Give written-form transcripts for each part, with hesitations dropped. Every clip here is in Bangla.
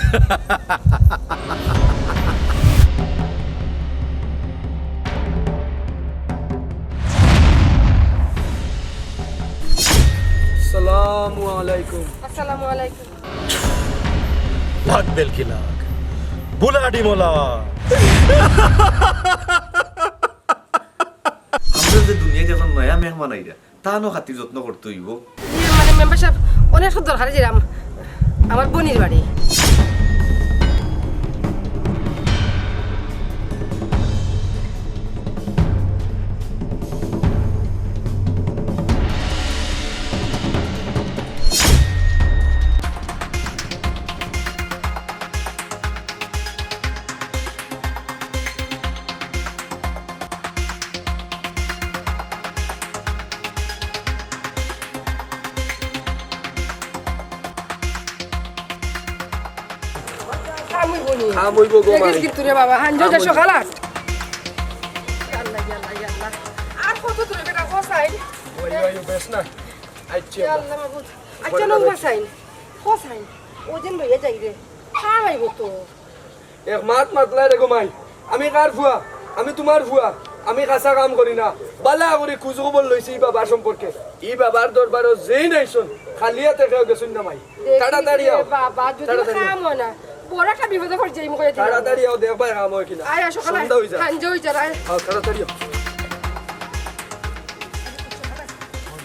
আসসালামু আলাইকুম। আসসালামু আলাইকুম। লাগ বেলকি লাগ বুলাডি মোলা। আমরা যে দুনিয়া যখন নয়া মেহমান আইরা তা নো খাতির যত্ন করতে হইব। মানে মেম্বার সাহেব অনেক সব দরকার যেরাম আমার বোনের বাড়ি। খামুই বনি খামুই গো মাই। কিন্তু রে বাবা হাঞ্জো যা সকাল ৮। আল্লাহ আল্লাহ আল্লাহ আর কত দূরে বেটা হোসাইন। ওই ওই বেশ না। আচ্ছা আল্লাহ মাবুদ আচ্ছা নং হোসাইন হোসাইন ওজন লইয়া যাই রে খাইব তো। এক মাতলাই রে গো মাই। আমি কার ফুয়া? আমি তোমার ফুয়া। আমি কাঁচা কাম করি না। বালা করে খোঁজ খবর লইছি ই বাবার সম্পর্কে। ই বাবার দরবারও যেই নাইছুন খালি হাতে কেউ গেছুন না মাই। তাড়াতাড়ি আও। বাবা যদি খাম না বড় একটা বিপদে পড় যাই মুখে দিলাম। তাড়াতাড়ি আও দেখবা কাম হয় কিনা। আয় সকাল সন্ধ্যা হই যায়। হাঞ্জো হই যায়। আও তাড়াতাড়ি আও।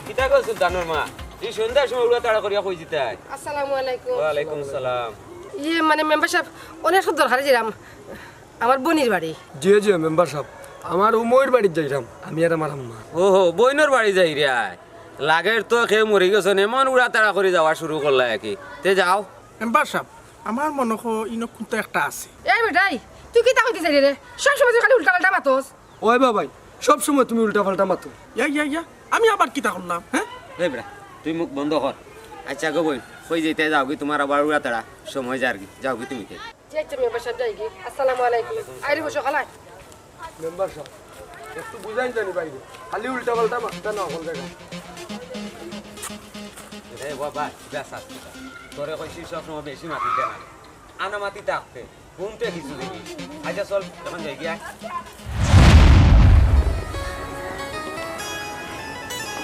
কিতা কইছ জানোর মা এই সন্ধ্যার সময় উড়া তাড়া করিয়া কই জিতে আয়। আসসালামু আলাইকুম। ওয়া আলাইকুম সালাম। ইয়ে মানে মেম্বার সাহেব অনেক সব দরকার যেরাম আমার বোনের বাড়ি। জি জি মেম্বার সাহেব আমার উমইর বাড়িতে যাইরাম আমি আর আমার আম্মা। ওহো বইনর বাড়ি যাই রে আয়। লাগের তো খেয়ে মরি গেছেন এমন উড়া তাড়া করে যাওয়া শুরু করলা কি তে যাও। মেম্বার সাহেব আমার মনে হয় ইনো কিন্তু একটা আছে। এই বেটাই তুই কি তা কইতে চাই রে সব সময় তুই খালি উল্টা পাল্টা মাতোস। ওই বাবাই সব সময় তুমি উল্টা পাল্টা মাতো। ইয়া আমি আবার কিতা করলাম হ্যাঁ? এই বেটা তুই মুখ বন্ধ কর। আচ্ছা গো বই কই যেতে যাও কি তোমার আবার উড়া তাড়া সময় যার কি যাও কি তুমি কে। জি আচ্ছা মেম্বার সাহেব যাই কি আসসালামু আলাইকুম। আইরে বসো খালাই। মেম্বার সাহেব একটু বুঝাইন জানি বাইরে খালি উল্টা পাল্টা মাথা না হল জায়গা। রে বাবা বেসা তোরে কইছি সব সময় বেশি মাটিতে না আনা মাটি থাকতে কোনতে কিছু দিবি। আচ্ছা চল তখন যাই গিয়া।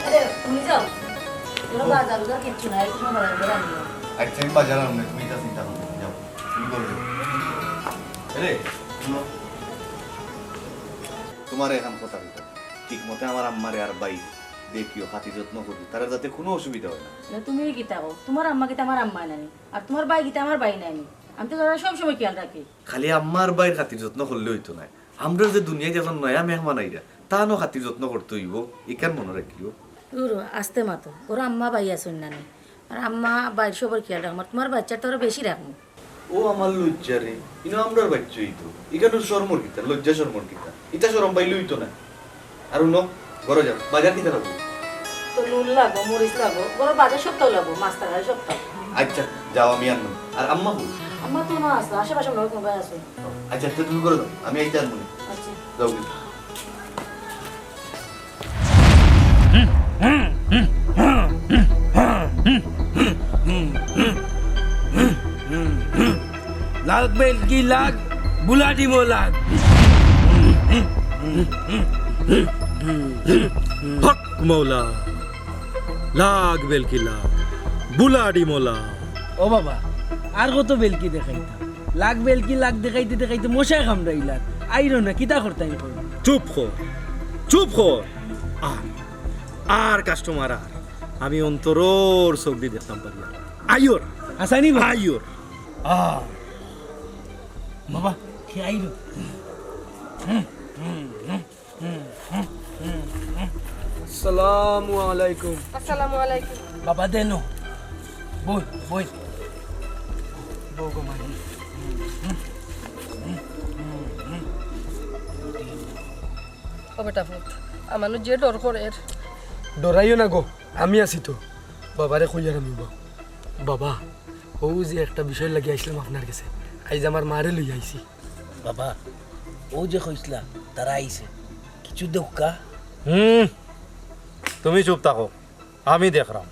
আরে তুমি যাও কোনো বাজার উজার কিচ্ছু নাই একটু সময় বাজার করে আনিও। আচ্ছা আমি বাজার আনলে তুমি এটা চিন্তা করো যাও তুমি করবে রে শুনো তোমার এখন কথা বলতে ঠিক মতে আমার আম্মারে আর বাই দেখিও হাতি যত্ন করি তারা যাতে কোনো অসুবিধা হয় না। না তুমি কিতা কও তোমার আম্মা কিতা আমার আম্মা নানি আর তোমার ভাই কিতা আমার ভাই নানি আমি তো তোরা সব সময় খেয়াল রাখি। খালি আম্মার বাইর খাতির যত্ন করলে হইতো না আমরা যে দুনিয়ায় যখন নয়া মেহমান আইরা তা নো খাতির যত্ন করতে হইব ইকান মনে রাখিও। দূর আস্তে মাতো ওরা আম্মা ভাই আসুন নানি আর আম্মা ভাই সবার খেয়াল রাখবো তোমার বাচ্চার তো ওরা বেশি রাখবো। ও আমার লজ্জা রে ইনো আমরার বাচ্চাই তো ইকানো শর্মর কিতা লজ্জা শর্মর কিতা ইটা শরম পাইলে হইতো না। আর ন ঘরে যাও বাজার কিতা রাখবো তো নুন লাগবো মরিচ লাগবো বড় বাজার সপ্তাহ লাগবো মাছ টাকার সপ্তাহ। আচ্ছা যাও আমি আনবো আর আম্মা বল আম্মা তো না আসতো আশেপাশে লোক ভাই আসুন। আচ্ছা তো তুমি করে দাও আমি এইটা আনবো আচ্ছা যাও কিন্তু লাগ বেলকি লাগ বুলাডি মোলাগ। হক মৌলা লাগ বেলকি লাগ বুলাডি মোলা। ও বাবা আর কত বেলকি দেখাইতা লাগ বেলকি লাগ দেখাইতে দেখাইতে মশাই কামড়াইলার আইরো না কিতা করতাই কই। চুপ কর আর কাস্টমার আর আমি অন্তরর চোখ দিয়ে দেখতাম পারি আইয়র হাসানি ভাই আইয়র বাবা কি আইরো আসসালামু আলাইকুম। আসসালামু আলাইকুম। বাবা দেনো বই বই বগো মাই ও বেটা ফুট আমার যে ডর করে এর ডরাইও না গো আমি আছি তো বাবারে কইয়ার আমি বাবা ও যে একটা বিষয় লাগি আইছিলাম আপনার কাছে আইজ আমার মারে লই আইছি। বাবা ও যে কইসলা তারা আইছে কিছু দোকা তুমি চুপ থাকো আমি দেখলাম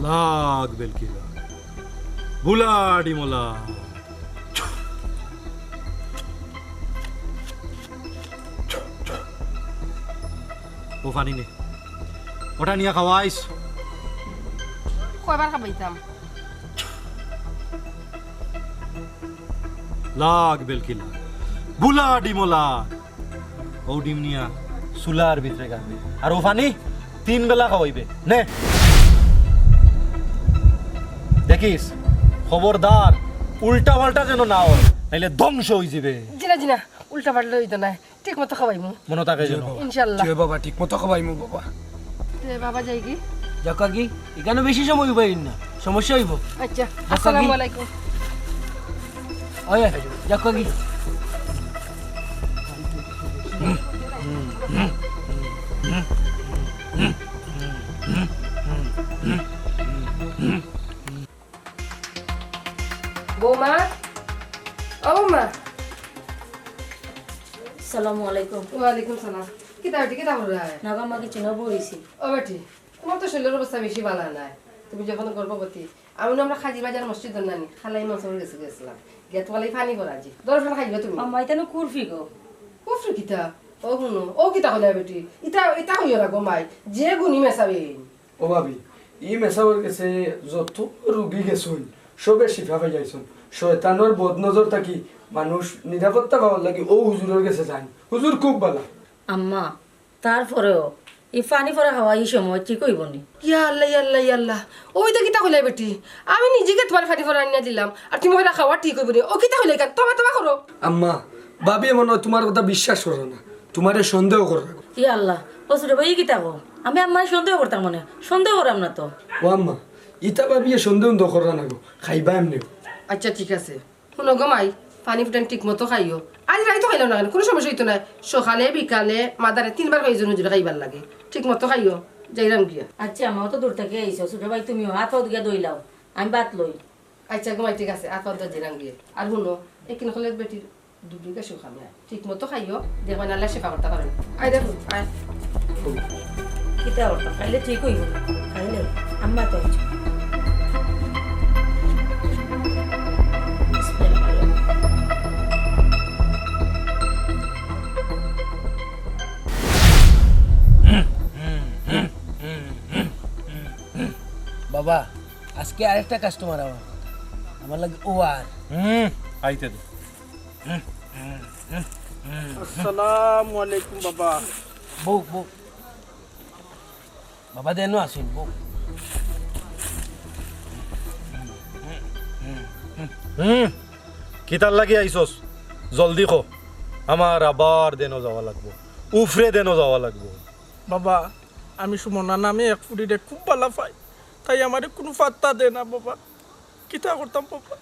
লাগ বেলকি লাগ বুলাডি মোলা ও পানি নে ওটা নিয়ে খাওয়াইস কয়বার খাবাইতাম লাগ বেলকি লাগ বুলাডি মোলা ও ডিম নিয়া সুলার ভিতরে গাবে আর ও পানি 3 বেলা খাওয়াইবে নে দেখিস খবরদার উল্টা পাল্টা যেন না হয় নাইলে ধ্বংস হয়ে যাবে জিনা জিনা উল্টা পাল্টা হইতো না ঠিক মতো খাবাইমু মনে থাকে যেন ইনশাল্লাহ বাবা ঠিক মতো খাবাইমু বাবা বাবা যাই কি যাকা কি এখানে বেশি সময় হইব না সমস্যা হইব আচ্ছা আসসালামু আলাইকুম ওয়ে যাকা কি বৌমা ও বৌমা সালামু আলাইকুম। ওয়ালাইকুম সালাম কিতা বেটি কিতা করো নাগা মাকে চিনা বইছি। ও বেটি তোমার তো শরীরের অবস্থা বেশি ভালো নাই তুমি যখন গর্ভবতী আমি আমরা খাজি বাজার মসজিদ নানি খালাই মাংসের কাছে গেছিলাম গিয়ে তোমার পানি করা জি দরফান খাইবে তুমি আম্মা এটা না কুরফি গো। কুফরি কিতা ও শুনো ও কিতা কইলা বেটি ইতা ইতা হইয়া রাখো মাই যে গুনি মেসাবে ও ভাবি ই মেসাওয়ার কাছে যত রুগী গেছুন সবে শিফা পাই যাইছুন শয়তানোর বদনজর থাকি মানুষ নিরাপত্তা পাওয়ার লাগি ও হুজুরের কাছে যান হুজুর খুব ভালো আম্মা তারপরেও এই পানি পরা খাওয়া এই সময় ঠিক হইব নি। ইয়া আল্লাহ ইয়া আল্লাহ ইয়া আল্লাহ ওই তো কিতা কইলা বেটি আমি নিজেকে তোমার ফাটি ফরা আনিয়া দিলাম আর তুমি ওটা খাওয়া ঠিক হইব ও কিতা কইলা কেন তোমা তোমা করো আম্মা ভাবি মনে হয় তোমার কথা বিশ্বাস করো না তোমারে সন্দেহ করো ই আল্লাহ ও ছোট ভাই কিতা গো আমি আম্মার সন্দেহ করতাম মনে সন্দেহ করাম না তো। ও আম্মা ইতা ভাবি সন্দেহ তো করো না গো খাইবা এমনি আচ্ছা ঠিক আছে শুনো গমাই পানি ফুটান ঠিক মতো খাইও আজ রাইতো খাইলাম না কেন কোনো সমস্যা হইতো না সকালে বিকালে মাদারে 3 বার খাইছো নুজুরে খাইবার লাগে ঠিক মতো খাইও যাইরাম গিয়া আচ্ছা আম্মা তো দূর থেকে আইছো ছোট ভাই তুমিও হাত হাত গিয়া দইলাও আমি বাত লই। আচ্ছা গমাই ঠিক আছে আত পাত যাইরাম গিয়ে আর শুনো একিন হলে বেটির দুদিকে শুকাবে ঠিক মতো খাইও দেখবেন আল্লাহ সেবা করতে পারেন আই দেখো আয় কিতা করতাম খাইলে ঠিক হইব না খাইলে আম্মা তো আইছো। বাবা আজকে আরেকটা কাস্টমার আমার লাগে ও আর আইতে দে আসসালামু আলাইকুম বাবা বউ বউ বাবা দেনো আসুন বউ কিতার লাগি আইছস জলদি খো আমার আবার দেনো যাওয়া লাগবো উফরে দেনো যাওয়া লাগবো বাবা আমি সুমনা নামে এক ফুটিরে খুব ভালো পাই তাই আমার কোনো পাত্তা দে না বাবা কিতা করতাম বাবা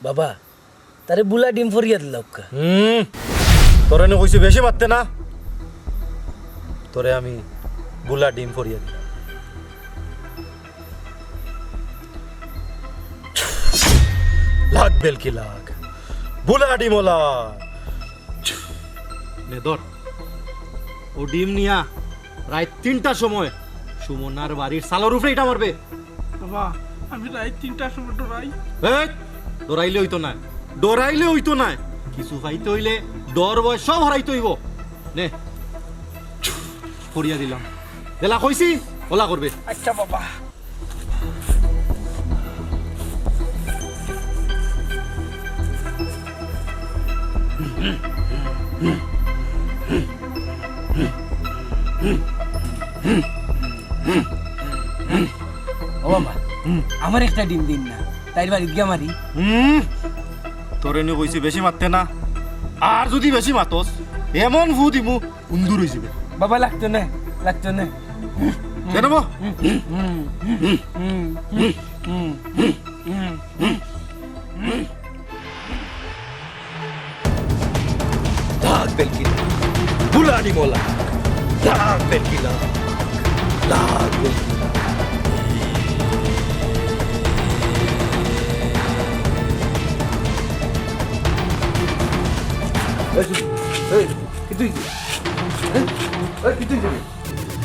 বাবা তারে বুলা ডিম ফরিয়া দিল তোরে নে কইছি বেশি মারতে না তোরে আমি বুলা ডিম ফরিয়া দিলাম লাগ বেলকি লাগ বুলা ডিম ওলা নে ধর ও ডিম নিয়া রাত 3টার সময় সুমনার বাড়ির সালোর উপরে এটা মারবে। বাবা আমি রাত 3টার সময় ডরাই এই ডরাইলে হইতো না ডরাইলে হইতো না কিছু পাইতে হইলে ডর ভয় সব হারাইতে হইব নে ফরিয়া দিলাম দেলা কইছি ওলা করবে। আচ্ছা বাবা ও বাবা আমার একটা ডিম দিন না তাই বাড়ি গিয়া মারি তোরে নি কইছি বেশি মারতে না আর যদি বেশি মাতস এমন ভু দিমু উন্দুর হয়ে যাবে। বাবা লাগতো না কেন লাগ বেলকি বুলানি মোলা লাগ বেলকি লাগ বেলকি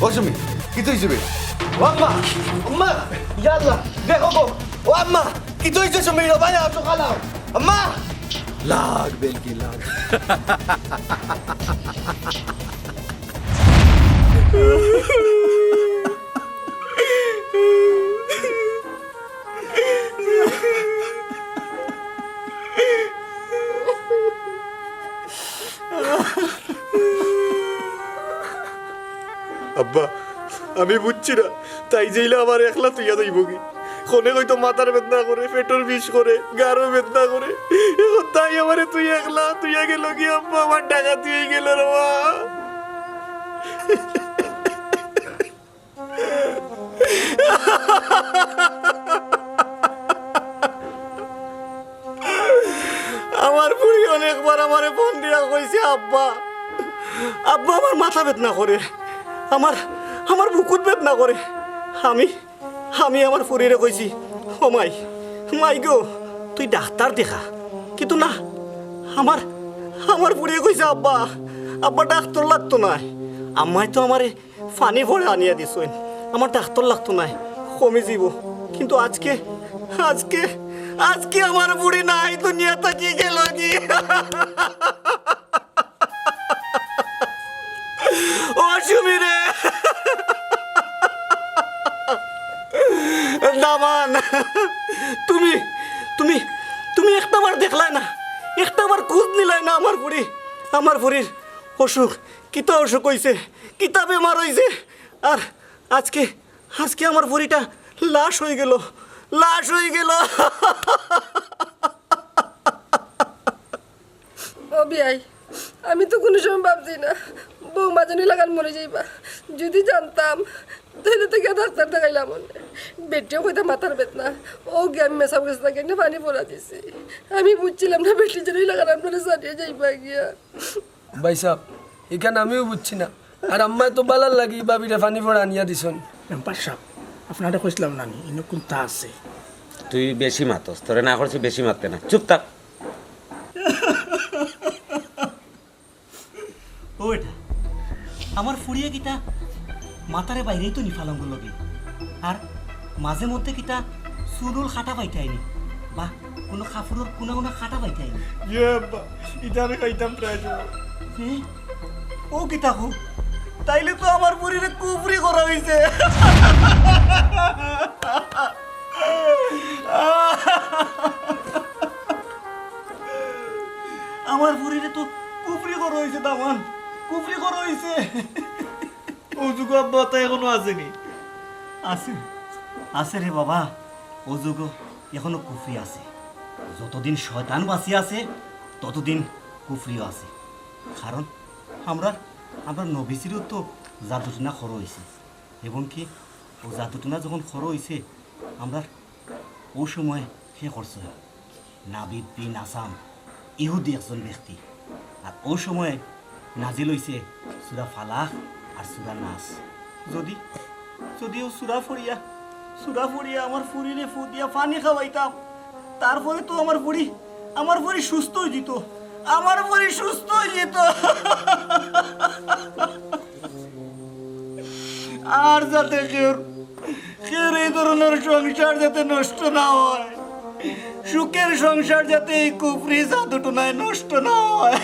অসমী কি তুই যাবে ও আম্মা আম্মা ইয়াল্লাহ দেখো গো ও আম্মা কি তো হইছে সমীর ভাই আছো খালাও আম্মা লাগ বেলকি লাগ আব্বা আমি বুঝছি না তাই যেইলা আমার একলা তুইয়া যাইব কি কোনে হয়তো মাথার বেদনা করে পেটের বিষ করে গারো বেদনা করে এখন তাই আমারে তুই একলা তুইয়া গেল কি আব্বা আমার টাকা তুই গেল রে মা আমার বুড়ি অনেকবার আমারে ফোন দিয়া কইছে আব্বা আব্বা আমার মাথা বেদনা করে আমার আমার বুকুত বেদনা করে আমি আমি আমার ফুরিরে কইছি ও মাই মাই গো তুই ডাক্তার দেখা কিন্তু না আমার আমার ফুরিয়ে কইছে আব্বা আব্বা ডাক্তার লাগতো না আম্মাই তো আমারে ফানি ভরে আনিয়া দিছেন আমার ডাক্তার লাগতো না কমে যাব কিন্তু আজকে আজকে আজকে আমার বুড়ি নাই দুনিয়া থেকে গেল জি ও সুমিরে দামান তুমি তুমি তুমি একটাবার দেখলাই না একটাবার খোঁজ নিলাই না আমার বুড়ির অসুখ কিতা অসুখ হইছে কিতা বেমার হইছে আর আজকে আজকে আমার বুড়িটা লাশ হয়ে গেল ও বিয়াই আমি তো কোনো সময় ভাবছি না বৌমা জানি লাগান মরে যাইবা যদি জানতাম তাহলে তো গিয়ে ডাক্তার দেখাইলাম বেটিও কইতে মাথার বেদনা ও গিয়ে আমি মেসাব গেছে তাকে একটা পানি পড়া দিছি আমি বুঝছিলাম না বেটি জানি লাগান আপনারা সারিয়ে যাইবা গিয়া ভাই সাহেব এখানে আমিও বুঝছি না আর আম্মা তো বালার লাগি বাবিরে পানি পড়া আনিয়া দিছন মেম্বার সাহেব আপনারা কইছিলাম না নি ইনো কোনটা আছে তুই বেশি মাতস তোরে না করছি বেশি মারতে না চুপ থাক ও এটা আমার ফুরিয়ে কিটা মাথারে বাইরেই তো নিফালঙ্গ লগে আর মাঝে মধ্যে কিটা চুলুল খাটা পাইতে আইনি বা কোনো কাপড়ের কোনা কোনা খাটা পাইতে আইনি এটা আমি খাইতাম প্রায় ও কিটা হো তাইলে তো আমার বুড়িরে কুফরি করা হইছে আমার বুড়িরে তো কুফরি করা হইছে দামান কুফরি করা হইছে ও যুগ আব্বা তো এখনো আসেনি আছে আছে রে বাবা ও যুগ এখনো কুফরি আছে যতদিন শয়তান বাঁচি আছে ততদিন কুফরিও আছে কারণ আমরা আমরা নবীজিরও তো জাদুটনা খর হয়েছে এবং কি ও জাদুটনা যখন খর হয়েছে আমরা ও সময় সে করছে নাবিদ বিন আসাম ইহুদি একজন ব্যক্তি আর ও সময় নাজিল হইছে সুরা ফালাহ আর সুরা নাস যদিও সুরা ফরিয়া আমার ফুরিরে ফু দিয়া পানি খাওয়াইতাম তারপরে তো আমার বুড়ি সুস্থ হয়ে যেত আর যাতে কেউ এই ধরনের সংসার যাতে নষ্ট না হয় সুখের সংসার যাতে এই কুফরি জাদুটনায় নষ্ট না হয়